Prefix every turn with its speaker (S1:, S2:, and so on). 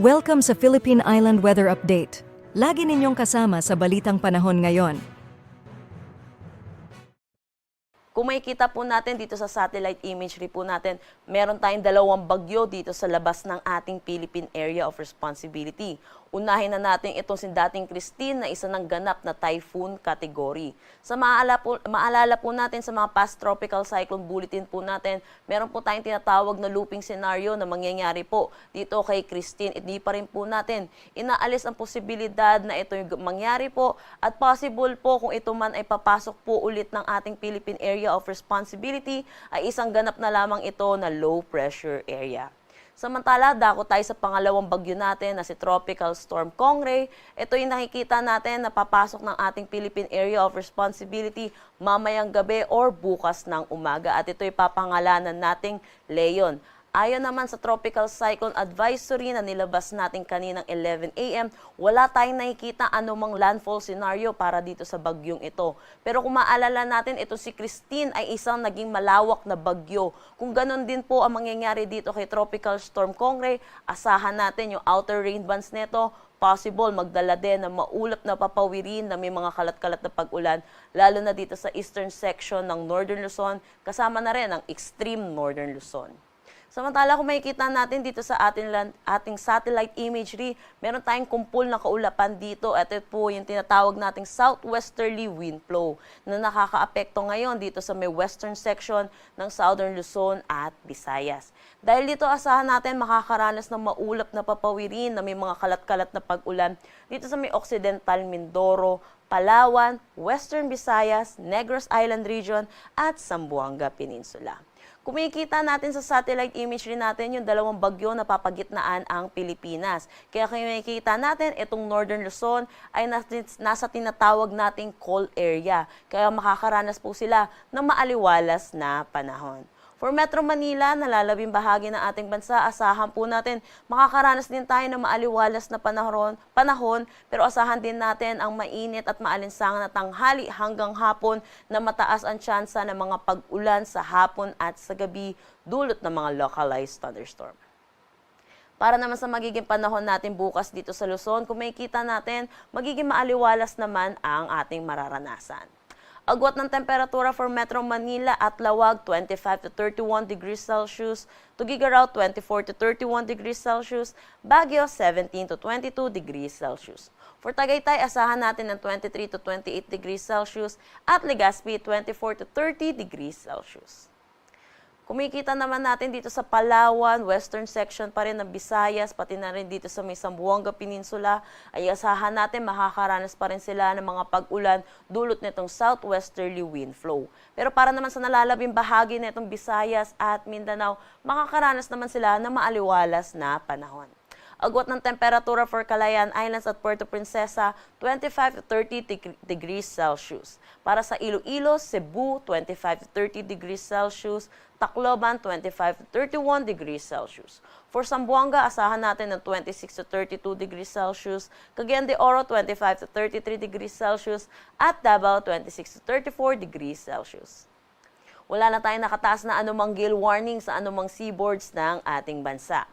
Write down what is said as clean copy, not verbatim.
S1: Welcome sa Philippine Island Weather Update. Lagi ninyong kasama sa Balitang Panahon ngayon.
S2: Kung makikita po natin dito sa satellite imagery po natin, meron tayong dalawang bagyo dito sa labas ng ating Philippine Area of Responsibility. Unahin na natin itong si dating Christine na isa ng ganap na typhoon category. Sa maalala po natin sa mga past tropical cyclone bulletin po natin, meron po tayong tinatawag na looping scenario na mangyayari po dito kay Christine. Hindi pa rin po natin inaalis ang posibilidad na ito yung mangyari po at possible po kung ito man ay papasok po ulit ng ating Philippine Area of Responsibility ay isang ganap na lamang ito na low pressure area. Samantala, dako tayo sa pangalawang bagyo natin na si Tropical Storm Kongray. Ito yung nakikita natin na papasok ng ating Philippine Area of Responsibility mamayang gabi or bukas ng umaga. At ito yung papangalanan nating Leon. Ayon naman sa Tropical Cyclone Advisory na nilabas natin kaninang 11 a.m., wala tayong nakikita anumang landfall scenario para dito sa bagyong ito. Pero kung maalala natin, ito si Christine ay isang naging malawak na bagyo. Kung ganun din po ang mangyayari dito kay Tropical Storm Kongray, asahan natin yung outer rain bands nito, possible magdala din ng maulap na papawirin na may mga kalat-kalat na pag-ulan, lalo na dito sa eastern section ng Northern Luzon, kasama na rin ang extreme Northern Luzon. Samantala, kung makikita natin dito sa ating satellite imagery, meron tayong kumpul na kaulapan dito at ito po yung tinatawag nating southwesterly wind flow na nakakaapekto ngayon dito sa may western section ng Southern Luzon at Visayas. Dahil dito asahan natin makakaranas ng maulap na papawirin na may mga kalat-kalat na pag-ulan dito sa may Occidental Mindoro, Palawan, Western Visayas, Negros Island Region at Zamboanga Peninsula. Kumikita natin sa satellite imagery natin yung dalawang bagyo na papagitnaan ang Pilipinas. Kaya kung makikita natin, itong Northern Luzon ay nasa tinatawag nating cold area. Kaya makakaranas po sila ng maaliwalas na panahon. For Metro Manila, nalalabing bahagi ng ating bansa, asahan po natin makakaranas din tayo ng maaliwalas na panahon, pero asahan din natin ang mainit at maalinsangan na tanghali hanggang hapon na mataas ang tsansa ng mga pag-ulan sa hapon at sa gabi dulot ng mga localized thunderstorm. Para naman sa magiging panahon natin bukas dito sa Luzon, kung makikita natin, magiging maaliwalas naman ang ating mararanasan. Agwat ng temperatura for Metro Manila at Lawag, 25 to 31 degrees Celsius. Tuguegarao, 24 to 31 degrees Celsius. Baguio, 17 to 22 degrees Celsius. For Tagaytay, asahan natin ng 23 to 28 degrees Celsius. At Legazpi, 24 to 30 degrees Celsius. Kumikita naman natin dito sa Palawan, western section pa rin ng Visayas, pati na rin dito sa may Zamboanga Peninsula, ay asahan natin makakaranas pa rin sila ng mga pag-ulan dulot nitong southwesterly wind flow. Pero para naman sa nalalabing bahagi nitong Visayas at Mindanao, makakaranas naman sila ng maaliwalas na panahon. Agwat ng temperatura for Calayan Islands at Puerto Princesa, 25 to 30 degrees Celsius. Para sa Iloilo, Cebu, 25 to 30 degrees Celsius. Tacloban, 25 to 31 degrees Celsius. For Zamboanga, asahan natin ng 26 to 32 degrees Celsius. Cagayan de Oro, 25 to 33 degrees Celsius. At Davao, 26 to 34 degrees Celsius. Wala na tayong nakataas na anumang gale warning sa anumang seaboards ng ating bansa.